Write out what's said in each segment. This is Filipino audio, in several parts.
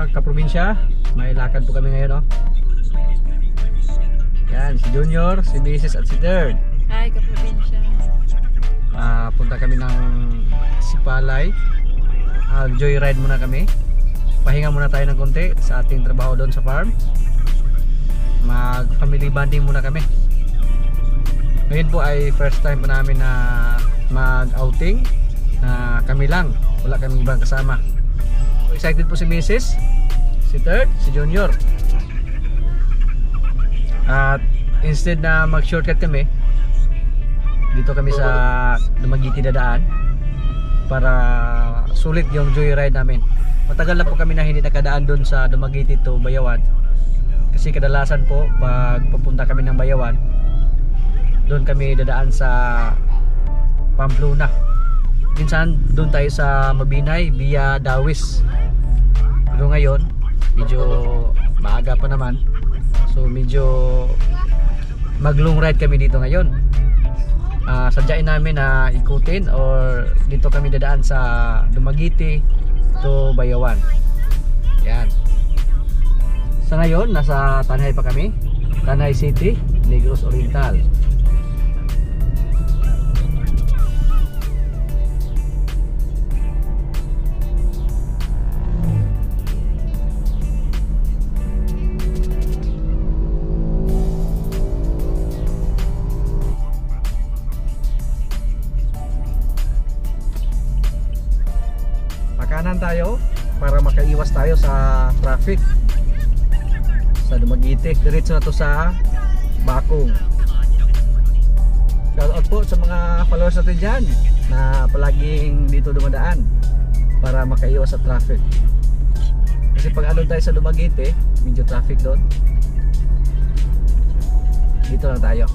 kaprobinsya, may lakad po kami ngayon, oh. Yan, si Junior, si Mrs. at si Third. Hi, kaprobinsya. Punta kami ng Sipalay. Joyride muna kami. Pahinga muna tayo ng konti sa ating trabaho doon sa farm. Mag family bonding muna kami. Ngayon po ay first time po namin na mag outing na kami lang, wala kaming ibang kasama. Excited po si Mrs., si Third, si Junior. At instead na mag shortcut kami, dito kami sa Dumaguete dadaan para sulit yung joyride namin. Matagal na po kami na hindi nakadaan doon sa Dumaguete to Bayawan, kasi kadalasan po pag pupunta kami ng Bayawan, doon kami dadaan sa Pamplona. Minsan doon tayo sa Mabinay via Dawis, pero ngayon medyo maaga pa naman, so medyo mag long ride kami dito ngayon. Sadyain namin na ikutin or dito kami dadaan sa Dumaguete to Bayawan. Yan. Sa ngayon nasa Tanay pa kami, Tanay City, Negros Oriental. Kanan tayo para makaiwas tayo sa traffic sa Dumaguete. Diretso na to sa Bakong. Shout out po sa mga followers natin dyan na palaging dito dumadaan para makaiwas sa traffic. Kasi pag ano tayo sa Dumaguete, medyo traffic doon. Dito lang tayo.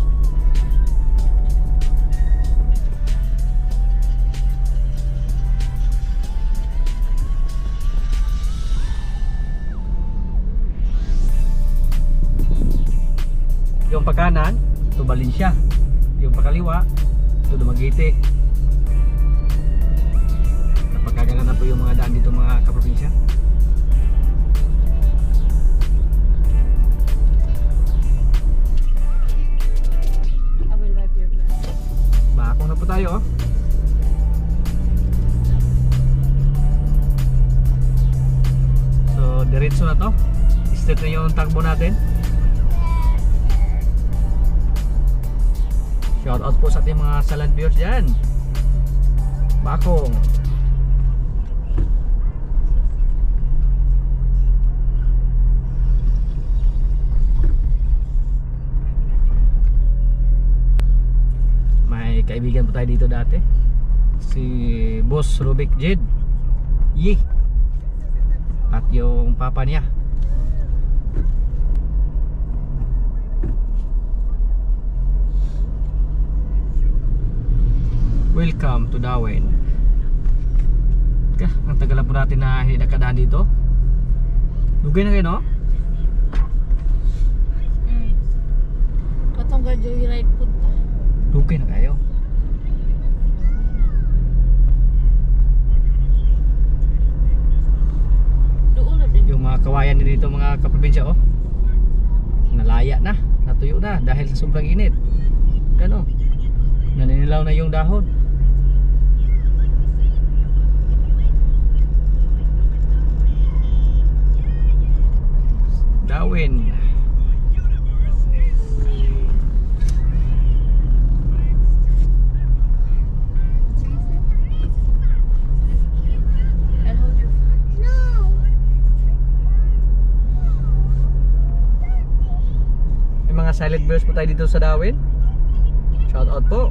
Yung pagkanan, to Valencia. Yung pakaliwa, to Dumaguete. Napagkagana na po yung mga daan dito mga kaprobinsya. I will wipe your glass. Bakong na po tayo, oh. So, diretso na to. Straight na yung takbo natin. Shout out po sa ating mga salad viewers dyan. Bakong. May kaibigan po tayo dito dati, si Boss Rubik Jed Yi at yung papa niya. Welcome to Dawen. Ang tagal po natin na hindi nakadaan dito. Lugay na kayo, no? Katong ga joyride po ta. Lugay na kayo. Doon na din. Yung mga kawayan din dito mga kaprobinsya, oh, nalaya na, natuyo na dahil sa sobrang init. Yan, oh, naninilaw na yung dahon. Dawen. I'll hold your phone. No. May mga silent viewers po tayo dito sa Dawen. Shout out po.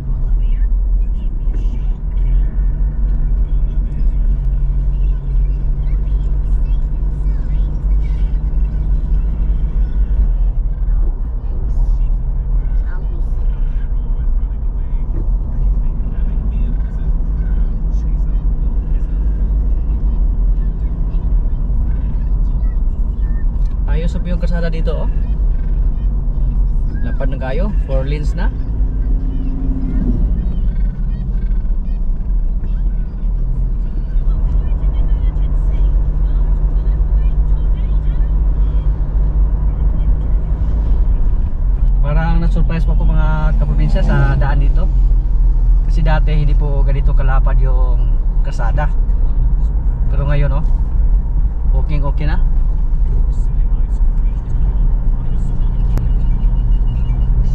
Ayos po yung kalsada dito, oh. Lapad na kayo, 4 lanes na. na-surprise po ako mga kaprobinsya sa daan dito. Kasi dati hindi po ganito kalapad yung kalsada. Pero ngayon okay na.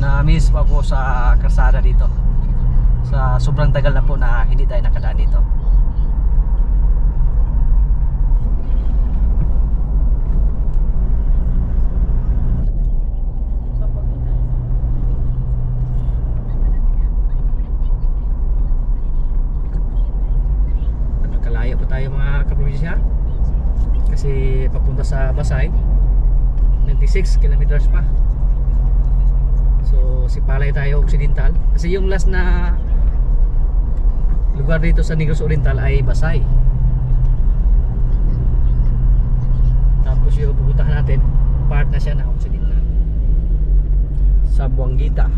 Na-miss po ako sa kalsada dito. Sa sobrang tagal na po na hindi tayo nakadaan dito. Nakalaya po tayo mga kaprobinsya. Kasi papunta sa Basay 96 kilometers pa. So Sipalay tayo Occidental. Kasi yung last na lugar dito sa Negros Oriental ay Basay. Tapos yung pupuntahan natin, part na siya na Occidental, sa Buanguita.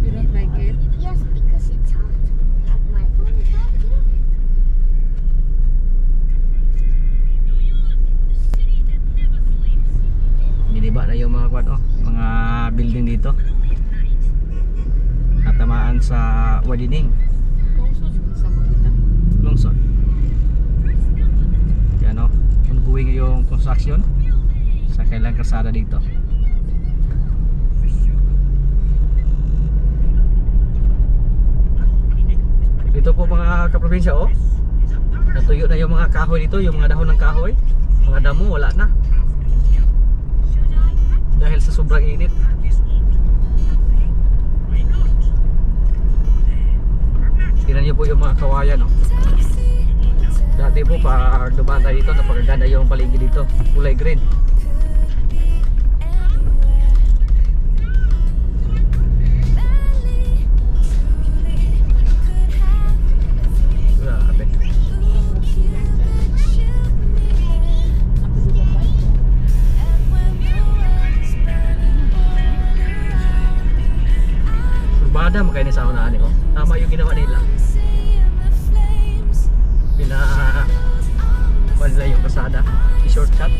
You don't like it? Yes, because it's hot. My phone is hot too. Niliba na yung mga mga building dito. Natamaan sa widening, Lungsod sa Buanguita. lungsod. Kaya ongoing yung construction sa kailang kalsada dito. Dito po mga kaprobinsya, natuyo na yung mga kahoy dito, yung mga dahon ng kahoy, mga damo wala na dahil sa sobrang init. Tingnan niyo po yung mga kawayan, dati po pag dumaan tayo dito, napakaganda yung paligid dito, kulay green. Grabe. Ako di ba bike? Bada makainis sa unahan ko. Tama yung ginawa nila. Nila yung kasada, i-shortcut.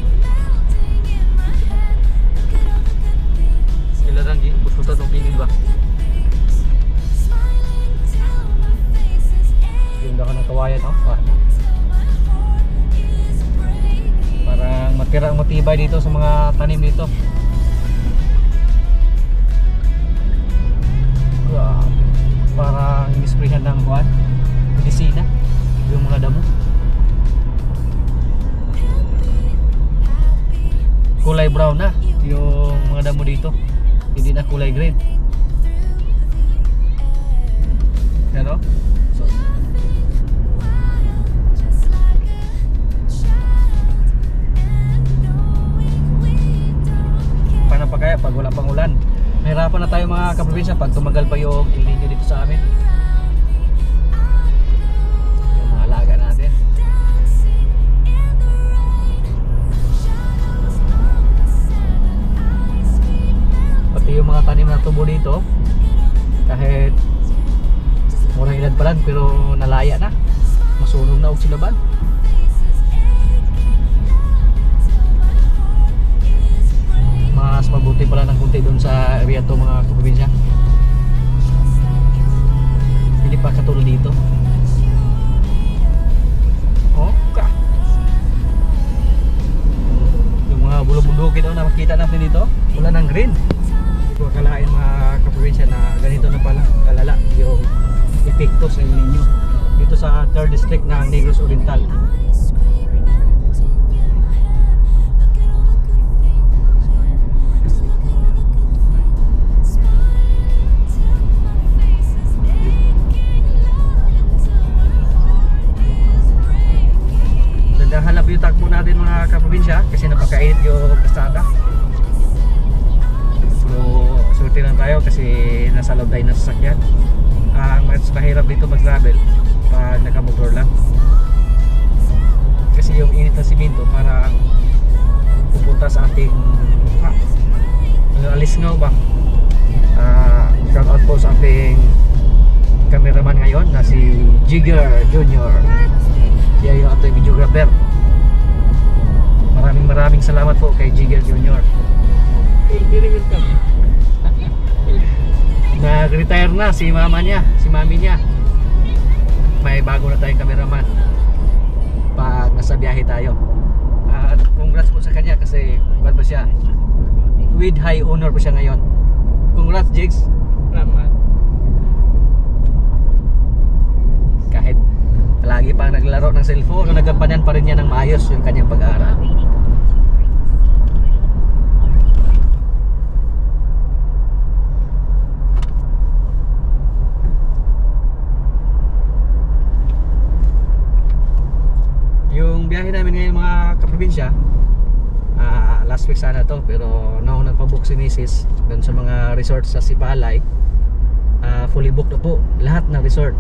Sila lang puspunta ng pingin ba? Yung dako ng kawayan, parang matirang matibay dito sa mga tanim dito. Parang inisprehan ng medisina yung mga damo. Kulay brown na yung mga damo dito, hindi na kulay green. Ano? Paano pa kaya pag wala pang ulan? Mahirapan na tayo mga kaprobinsya pag tumagal pa yung El Niño dito sa amin. Yung mga alaga natin. Pati yung mga tanim na tubo dito, kahit murang edad pa lang pero nalaya na, masunog na og silaban. Mas mabuti pala ng kunti doon sa area to mga kaprobinsya, hindi pa katulad dito. Yung mga bulok-bulok na makita natin dito, wala ng green. Hindi ko akalain mga kaprobinsya na ganito na pala kalala yung epekto sa inyo dito sa 3rd district ng Negros Oriental. Hanap yung takbo natin mga kaprobinsya kasi napakainit yung kasada. So swerte lang tayo kasi nasa loob tayo ng sasakyan. Mas mahirap dito mag-travel pag nakamotor lang kasi yung init ng simento parang pupunta sa ating mukha. Alisngaw ba? Shout out po sa ating cameraman ngayon na si Jigger Jr. Siya yung ating videographer. Maraming salamat po kay Jigger Jr. Nag-retire na si mama niya, si mami niya. May bago na tayong cameraman pag nasa biyahe tayo. At congrats po sa kanya kasi ba't ba siya? With high honor po siya ngayon. Congrats, Jigs. Salamat. Kahit lagi pa naglaro ng cellphone, nagampanan pa rin niya ng maayos yung kanyang pag-aaral. Yung biyahe namin ngayon mga kaprobinsya, last week sana to, pero noong nagpabook si Mrs. dun sa mga resort sa Sipalay, fully booked na po lahat ng resort.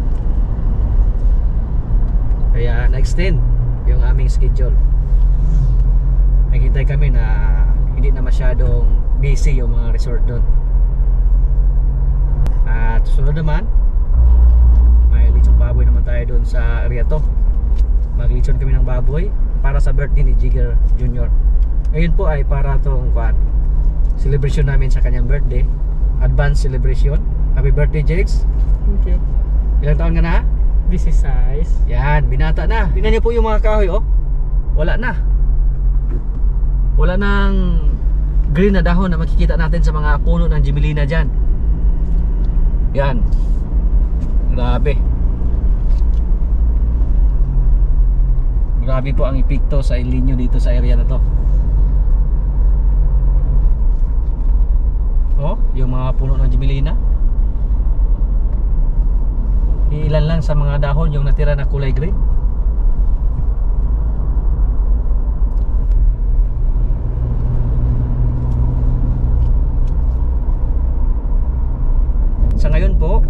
Kaya na-extend yung aming schedule. Naghintay kami na hindi na masyadong busy yung mga resort doon. At sunod naman, may lechon baboy naman tayo doon sa area to. Maglechon kami ng baboy para sa birthday ni Jigger Jr. Ngayon po ay para tong celebration namin sa kanyang birthday. Advance celebration. Happy birthday, Jigs. Thank you. Ilang taon ka na? This is size. Yan, binata na. Tingnan niyo po yung mga kahoy, oh. Wala na. Wala nang green na dahon na makikita natin sa mga puno ng Jimelina dyan. Yan. Grabe. Grabe po ang epekto sa El Nino dito sa area na to. Oh, yung mga puno ng Jimelina. Ilan lang sa mga dahon yung natira na kulay green. Sa ngayon po,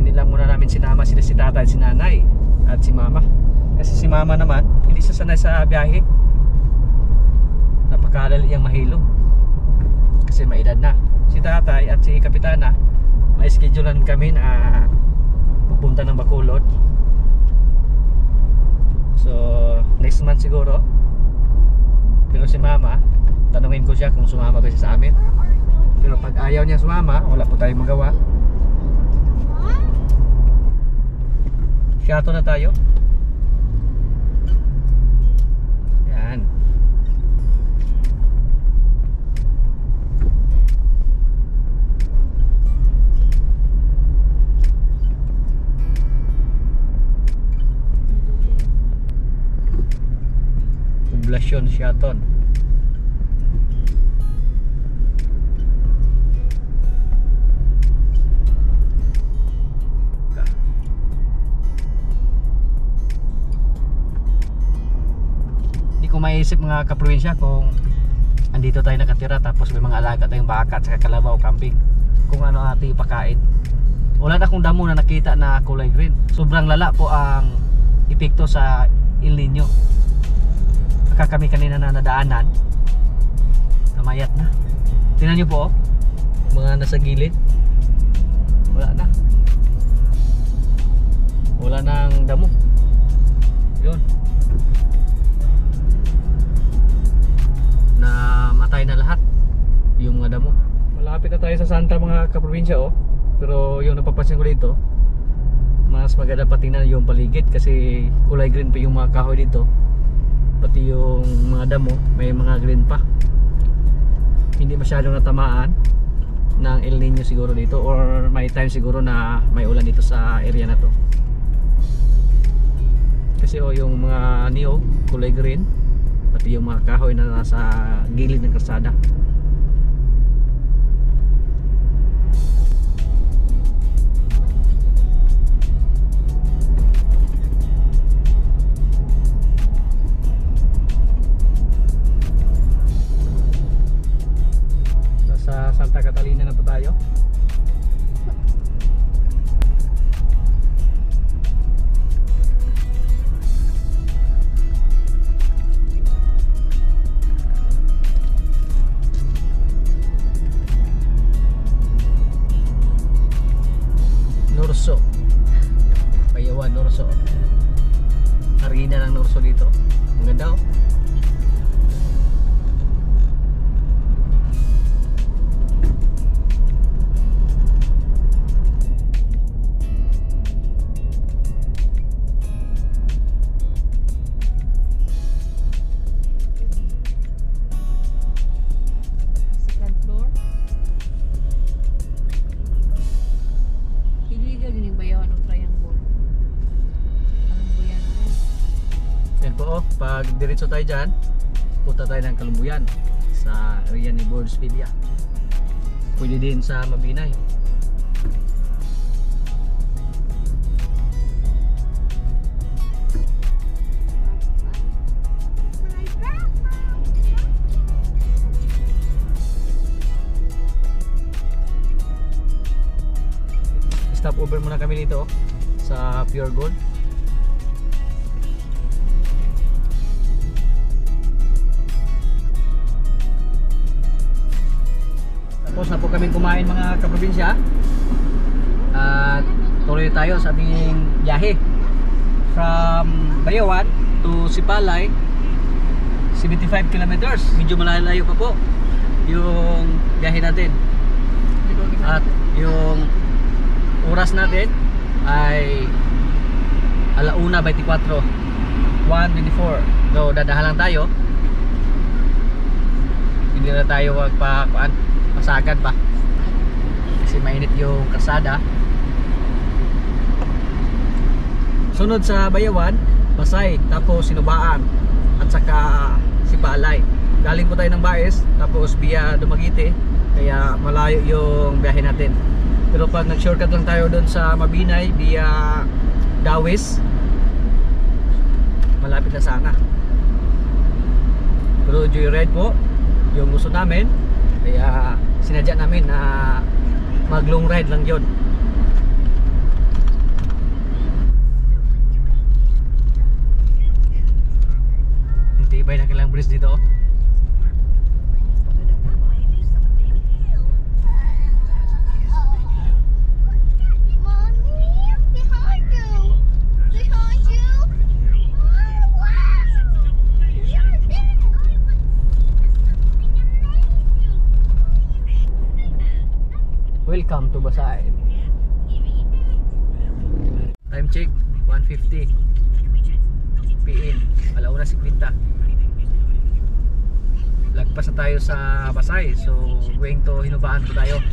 hindi lang muna namin sinama sila si tata at si nanay at si mama. Kasi si mama naman, hindi siya sanay sa biyahe. Napakadali ang mahilo. Kasi may edad na. Si tatay at si kapitana, may schedulean kami na pupunta ng Bacolod. So next month siguro. Pero si mama, tanungin ko siya kung sumama ba siya sa amin. Pero pag ayaw niya sumama, wala po tayong magawa. Shato na tayo. Yan. Poblasyon Siaton. Hindi ko maiisip mga kaprobinsya kung andito tayo nakatira tapos may mga alaga tayong baka at saka kalabaw, kambing, kung ano ating ipakain. Wala na akong damo na nakita na kulay green. Sobrang lala po ang epekto sa El Nino. Kami kanina na nadaanan, namayat na. Tingnan nyo po, oh, mga nasa gilid, wala na, wala nang damo. Yun, namatay na lahat yung mga damo. Malapit na tayo sa Santa mga kaprobinsya, oh. Pero yung napapansin ko dito, mas maganda pa tingnan yung paligid kasi kulay green pa yung mga kahoy dito. Pati yung mga damo may mga green pa. Hindi masyadong natamaan ng El Nino siguro dito, or may time siguro na may ulan dito sa area na to. Kasi oh, yung mga niyog kulay green, pati yung mga kahoy na nasa gilid ng kalsada. Sa Santa Catalina na po tayo. puso dito. Ang ganda oh. Second floor. Hindi ka gining bayawan ng triangle. Anong bayan ko? Yan po oh, pag diretso tayo dyan, punta tayo ng Kalumbuyan sa area ni Bordsvilla. Pwede din sa Mabinay. My bathroom. Stop over muna kami dito oh, sa Pure Gold. Tapos na po kami kumain mga kaprobinsya. At tuloy tayo sa aming biyahe from Bayawan to Sipalay, 75 kilometers. Medyo malayo pa po yung biyahe natin. At yung oras natin ay 1:24, 1:24. So dadahan lang tayo. Hindi na tayo magpakuan, masagan pa kasi mainit yung kalsada. Sunod sa Bayawan, Pasay, tapos Sinubaan at saka Sipalay. Galing po tayo ng Baes, tapos via Dumaguete, kaya malayo yung biyahe natin. Pero pag nag-shortcut lang tayo doon sa Mabinay via Dawis, malapit na sana. Pero joyride po yung gusto namin, kaya sinadya namin na mag long ride lang yun. Tibay na kailang bridge dito oh. Mommy, behind you. Behind you. Oh, wow. You're there. Welcome to Basay. Time check 1:50 PM, 1:50. Lagpas na tayo sa Basay, so going to Hinubaan po tayo.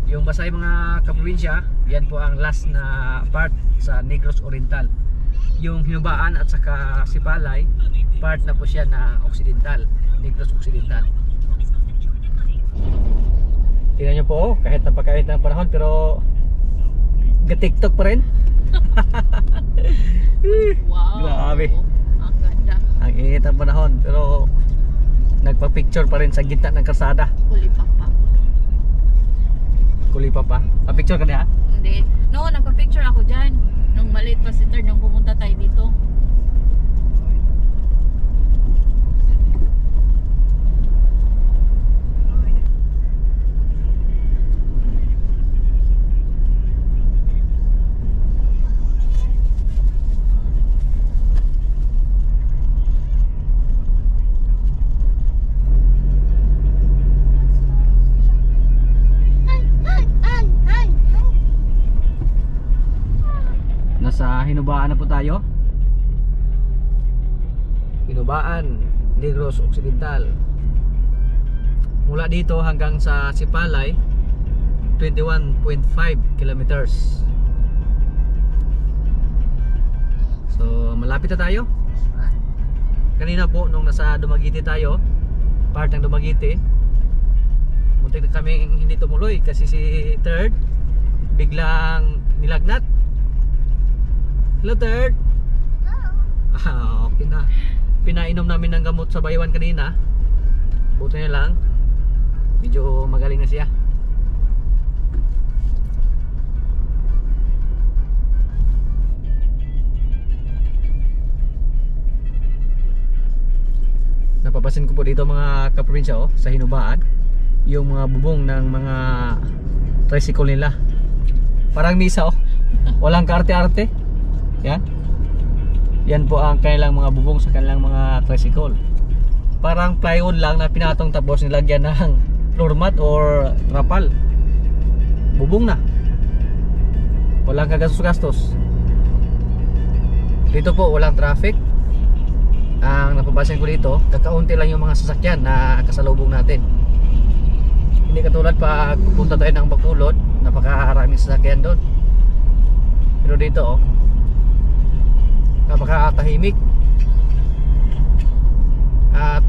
Yung Basay mga kaprobinsya, yan po ang last na part sa Negros Oriental. Yung Hinubaan at saka Sipalay, part na po siya na Occidental, Negros Occidental. Tingnan nyo po oh, kahit napakait ng panahon pero ga-TikTok pa rin. Wow. Grabe. Ang ganda. Ang init ang panahon pero nagpa-picture pa rin sa gitna ng kalsada. Huli pa. Kulipa pa. Pa-picture ka niya? Hindi. No, nagpa-picture ako dyan. Nung maliit pa si Third, nung pumunta tayo dito. Nasa Hinubaan na po tayo. Hinubaan, Negros Occidental. Mula dito hanggang sa Sipalay, 21.5 kilometers. So malapit na tayo. Kanina po nung nasa Dumaguete tayo, part ng Dumaguete, muntik na kami hindi tumuloy kasi si Third biglang nilagnat. Hello Third. Okay na. Pinainom namin ng gamot sa Bayawan kanina. Buti na lang medyo magaling na siya. Napapasin ko po dito mga kaprobinsya oh, sa Hinubaan, yung mga bubong ng mga tricycle nila. Parang misa oh. Walang kaarte-arte. Yan. Yan po ang kanilang mga bubong sa kanilang mga tricycle. Parang plywood lang na pinatong tapos nilagyan ng floor mat or trapal. Bubong na. Walang kagastos-gastos. Dito po walang traffic. Ang napapansin ko dito, kakaunti lang yung mga sasakyan na kasalubong natin. Hindi katulad pag pupunta tayo ng Bacolod, napakaraming sasakyan doon. Pero dito napakatahimik. At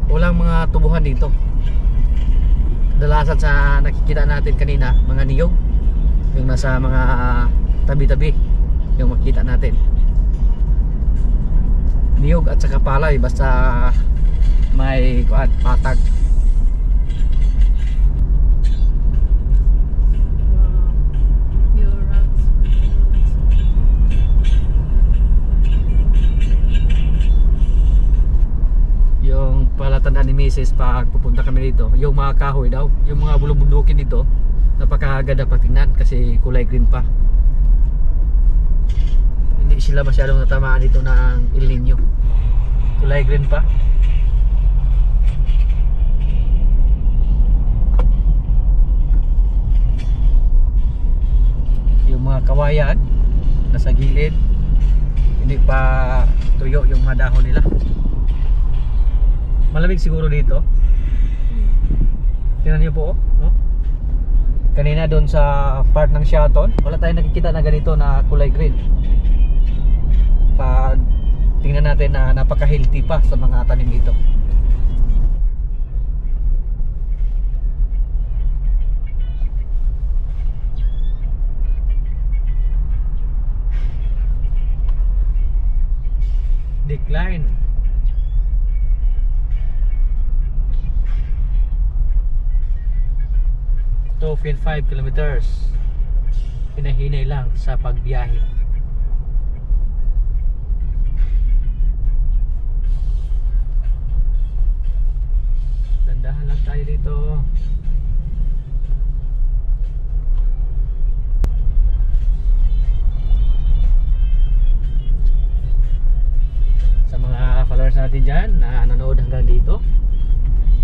walang mga tubuhan dito. Kadalasan sa nakikita natin kanina, mga niyog, yung nasa mga tabi-tabi, yung makita natin. Niyog at saka palay, basta may patag. Your rugs. Yung palatandaan ni Mrs. pag pupunta kami dito, yung mga kahoy daw, yung mga bulubundukin dito, napakaganda patingnan kasi kulay green pa. Hindi sila masyadong natamaan dito ng El Nino. Kulay green pa. Yung mga kawayan nasa gilid, hindi pa tuyo yung mga dahon nila. Malamig siguro dito. Tingnan niyo po, no? Kanina doon sa part ng Sheraton, wala tayong nakikita na ganito na kulay green. Pag tingnan natin na napaka-healthy pa sa mga tanim dito. Decline. To 5 kilometers. Hinahinay lang sa pagbiyahe. Dandahan lang tayo dito. Sa mga followers natin dyan na nanonood hanggang dito,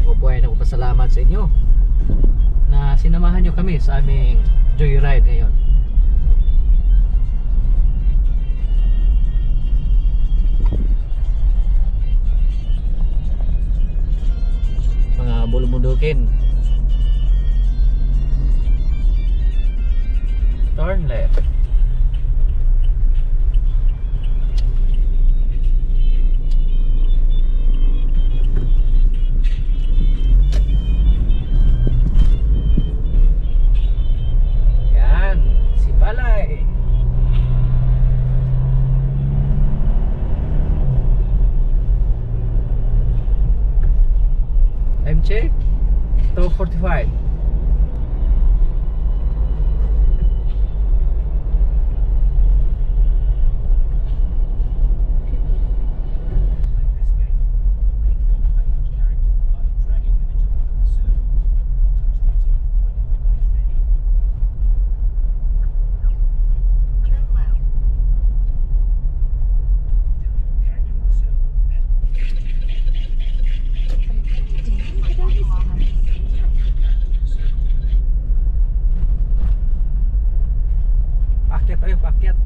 ako po ay nagpapasalamat sa inyo na sinamahan nyo kami sa aming joyride ngayon. Mga bulumudukin. Turn left. Balay. Time check 2:45. Paakyat.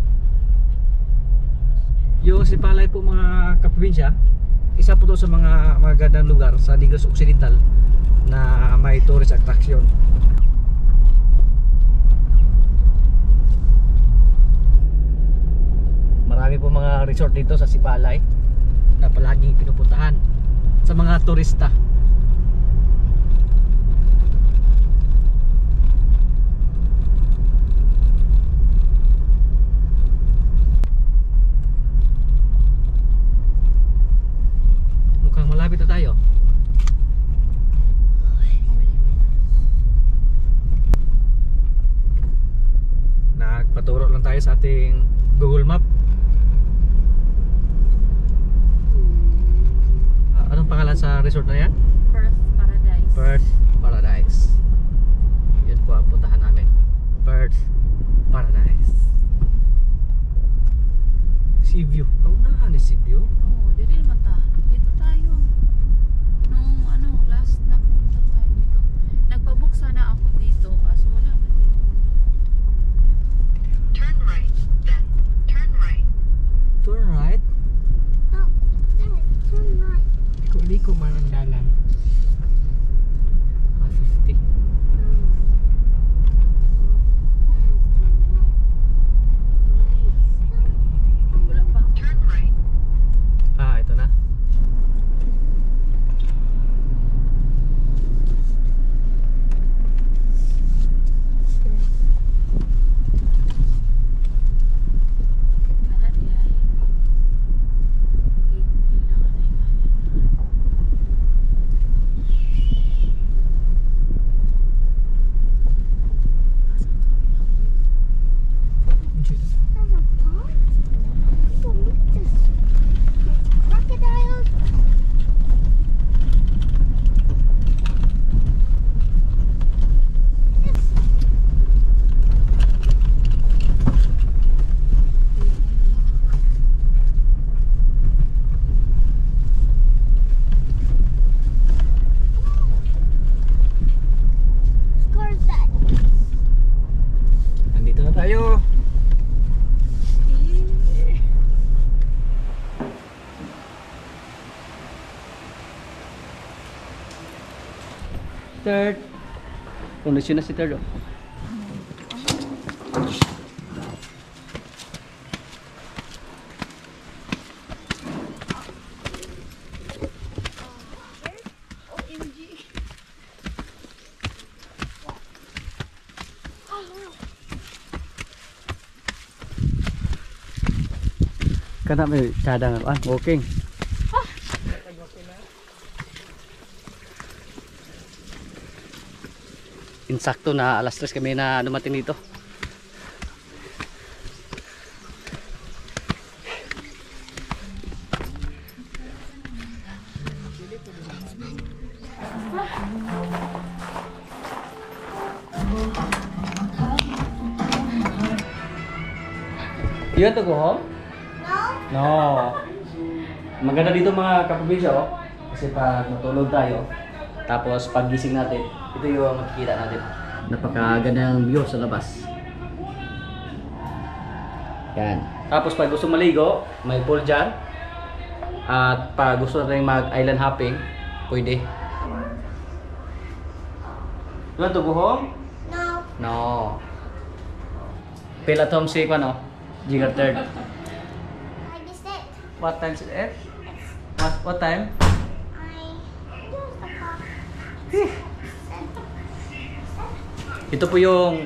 Yung Sipalay po mga kaprobinsya, isa po to sa mga magagandang lugar sa Negros Occidental na may tourist attraction. Marami po mga resort dito sa Sipalay na palaging pinupuntahan sa mga turista. Malapit na tayo. Nagpaturo lang tayo sa ating Google Map. Anong pangalan sa resort na yan? Perth Paradise. Perth Paradise. Yun po ang puntahan namin. Perth Paradise. Sea view. Oh, na ni Sibyo. Oo, dili naman ta. Dito tayo. Nung ano, last na pumunta tayo dito. Nagpabook sana ako dito, kaso wala man din. Turn right, then turn right. Turn right. Oh, there. Turn right. Liko-liko man ang dalan. 50. Wala pa. Turn right. Ah, ito na. Lahat yan. Kailangan na yung There's a pond? Oh, look at this. There's crocodiles. Scar's that. Nandito na tayo. Third. Kondisyon na si Third. Oh. Kana may kadang walking. Insakto na alas 3 kami na dumating dito. You want to go home? No. Maganda dito mga kaprobinsya, oh. Kasi pag matulog tayo, tapos pag gising natin, ito yung makikita natin. Napakagandang view sa labas. Yan. Tapos pag gusto maligo, may pool dyan. At pag gusto natin mag-island hopping, pwede. You want to go home? No. No. Feel at home si ano? Jigger third. I missed it. What time is it? What time? I used the car. Ito po yung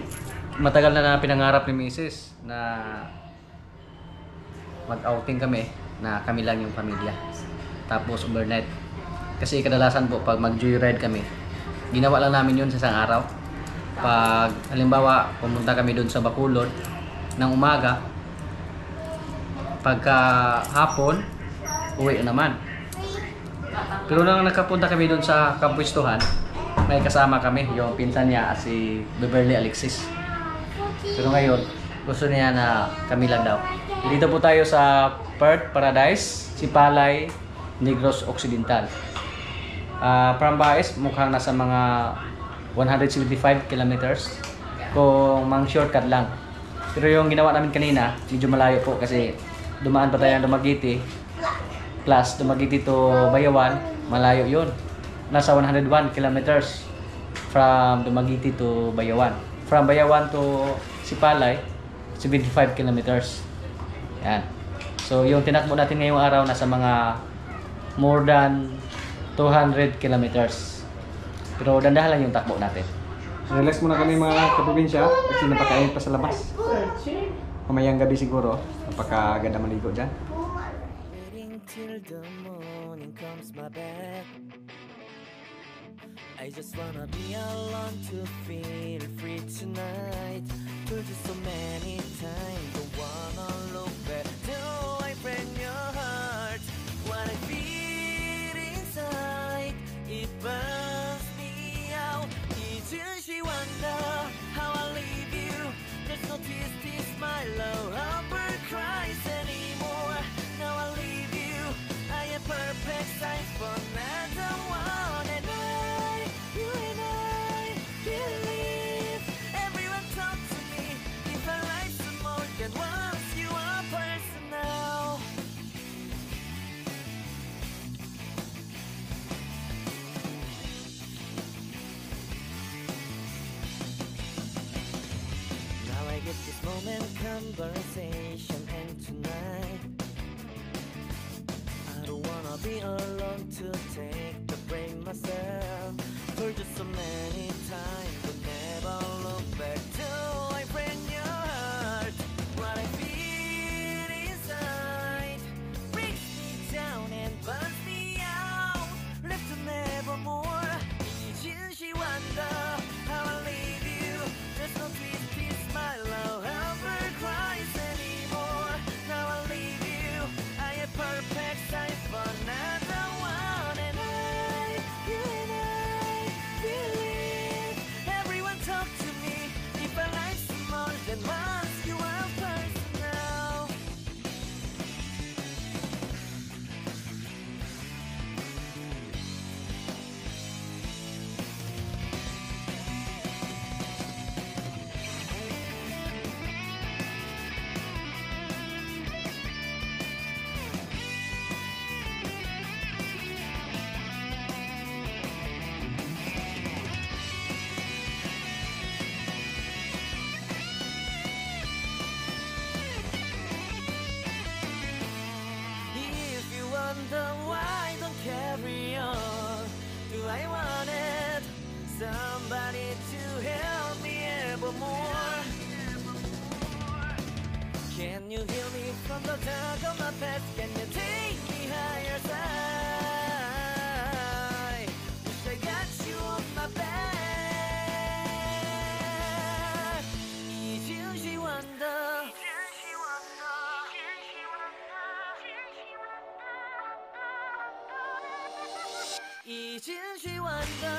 matagal na pinangarap ni Mrs. na mag-outing kami na kami lang yung pamilya. Tapos overnight. Kasi kadalasan po pag mag-joyride kami, ginawa lang namin yun sa isang araw. Pag halimbawa pumunta kami doon sa Bacolod ng umaga, pagka hapon, uwi naman. Pero nang nakapunta kami doon sa kampwestuhan, may kasama kami, yung pinsan niya si Beverly Alexis. Pero ngayon, gusto niya na kami lang daw. Dito po tayo sa Perth Paradise, Sipalay, Negros Occidental. From Baez, mukhang nasa mga 175 kilometers kung mang shortcut lang. Pero yung ginawa namin kanina, medyo malayo po kasi dumaan pa tayo ng Dumaguete plus Dumaguete to Bayawan, malayo yun. Nasa 101 kilometers from Dumaguete to Bayawan. From Bayawan to Sipalay, 75 kilometers. Yan. So yung tinakbo natin ngayong araw nasa mga more than 200 kilometers. Pero dandahan lang yung takbo natin. Relax muna kami mga kaprobinsya kasi napakainit pa sa labas. Mamayang gabi siguro, napakaganda maligo dyan. Waiting till the morning comes my bed. I just wanna be alone to feel free tonight. Told you so many times, don't wanna look back. Do I break your heart? What I feel inside, it burns me out. 이제 wonder how I leave you. There's no tears, my love, I'll cries anymore. and conversation. And tonight I don't wanna be alone to take the break myself. Told you so many times, but never look back till I break your heart. What I feel inside breaks me down and burns me out. Left to nevermore. She wonder how I leave you. There's no twisty smile, no ever cries anymore. Now I leave you. I am perfect sight for another one, and you and I believe. Everyone talk to me. If I like you more than once, you are personal. If you wonder why I don't carry on, do I want it? Somebody to help me evermore. Can you heal me from the dark of my past? Can you take me higher side? Wish I got you on my back. She wonder. She wonder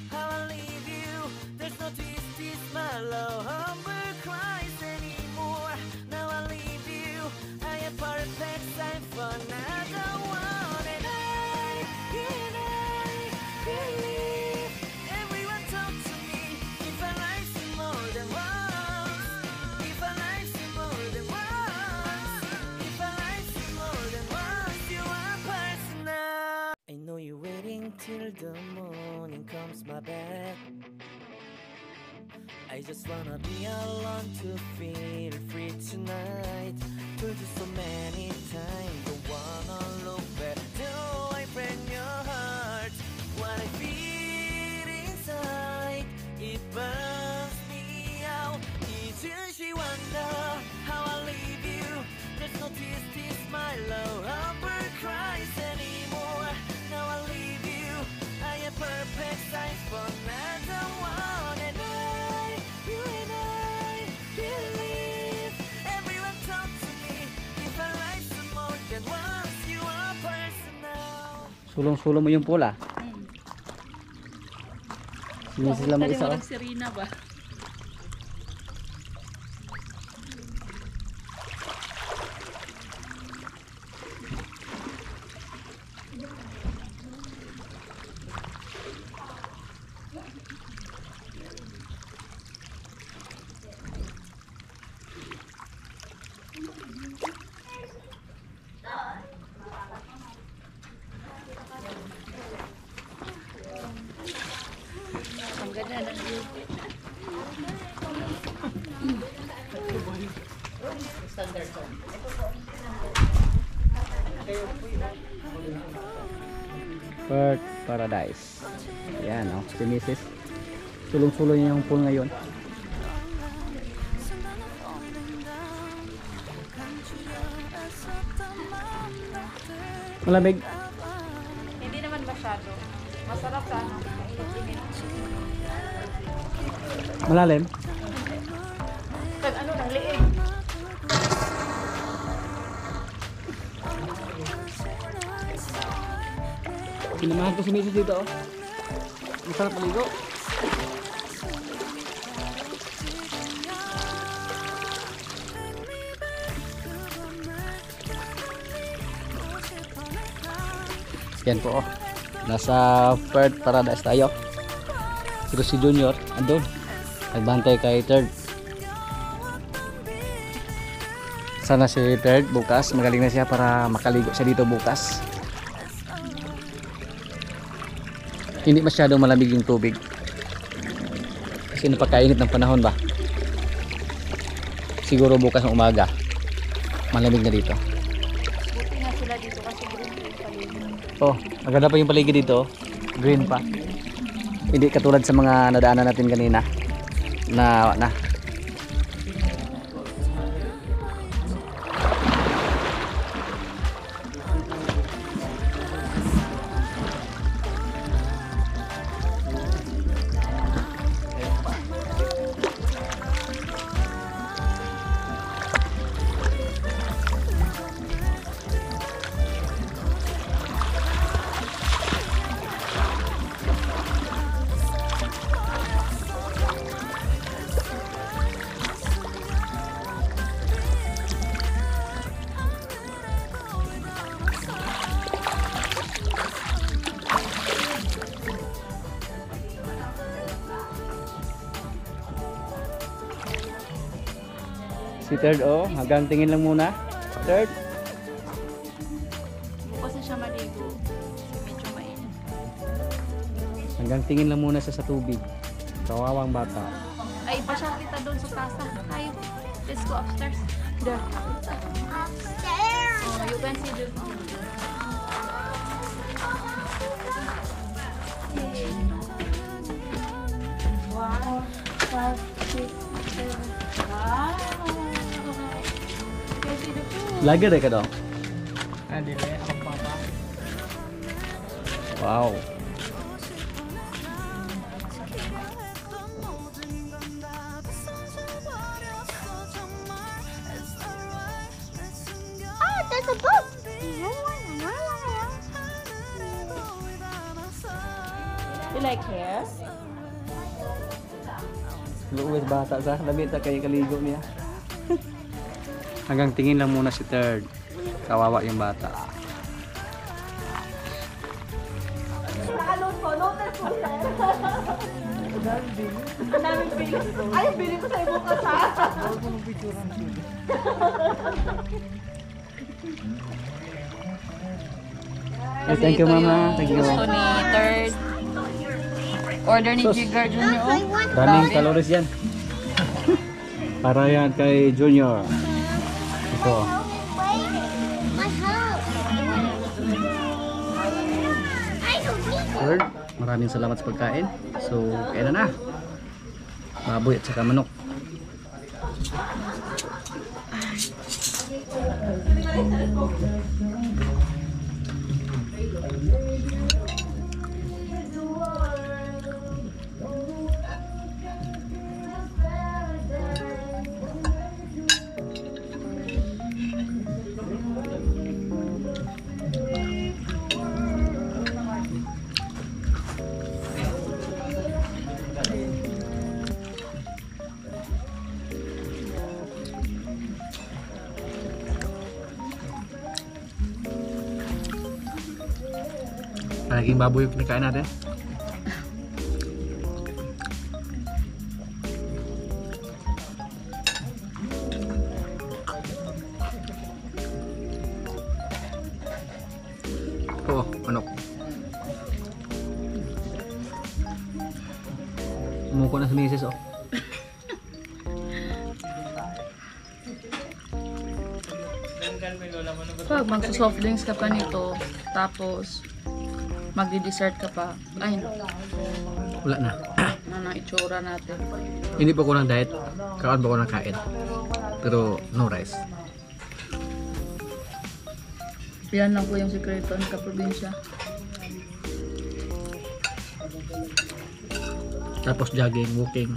how I leave you. There's no twisty smile, no humble cries anymore. Now I leave you. I am perfect sight for another one, and you and I believe. Everyone talk to me. If I like you more than once, if I like you more than once, if I like you more than once, you are personal. I know you're waiting till the morning comes my bed. I just wanna be alone to feel free tonight. Told you so many times, don't wanna look back till I break your heart. What I feel inside, it burns me out. She wonder how I leave you. There's no twisty smile, no humble cries anymore. Now I leave you. I am perfect size for another one, and you and I believe. Everyone talk to me. If I like you more than once, you are personal. Sulong-sulong mo yung pula. Sinisis lang mo Tadi isa. walang sirena ba? Ang ganda ng view. Bird Paradise. Ayan, oh, si Mrs. Sulong-sulong niya yung pool ngayon. Malamig. Hindi naman masyado. Masarap sana. Malalim. Pag ano, ng liig. Pinamahan ko si Mrs. dito, oh. Masarap maligo. Yan po, oh. Nasa Bird Paradise tayo. Pero si Junior andun, nagbantay kay Third. Sana si Third bukas magaling na siya para makaligo siya dito bukas. Hindi masyadong malamig yung tubig kasi napakainit ng panahon ba. Si siguro bukas ng umaga malamig na dito. Buti nga sila dito kasi green pa yung paligid. Oh, maganda pa yung paligid dito. Green pa. Hindi katulad sa mga nadaanan natin kanina na si Third oh, hanggang tingin lang muna. Third. Bukas na siya maligo. Kasi medyo mainit. Hanggang tingin lang muna siya sa tubig. Kawawang bata. Ay, ipasyal kita doon sa tasa. Tayo. Let's go upstairs. There. Upstairs. Oh, you can see the... Wow. 5, 6, 7. Wow. You can see the pool. Lagi deh ka daw. Ah, dili. Ang papa. Wow. Oh, there's a boat. You like hair? Luwes bata sa labi ta kay kaligo niya. Hanggang tingin lang muna si Third. Kawawa yung bata. Ay, thank you mama. Thank you. Gusto ni Third. Order ni Jigger Jr. I want Daming calories yan. Para yan kay Junior. Ito. my house. I don't need Third, maraming salamat sa pagkain. So, kaya na. Baboy at saka manok. Naging baboy yung pinakain natin. Oh, manok. Sumuko na sa misis oh. Pag magsa-soft drinks ka pa nito, tapos magdi-dessert ka pa. Ay, Wala na. ano na itsura natin. Hindi pa ko ng diet. Kaon pa ko ng kain. Pero no rice. Yan lang po yung sikreto ng kaprobinsya. Tapos jogging, walking.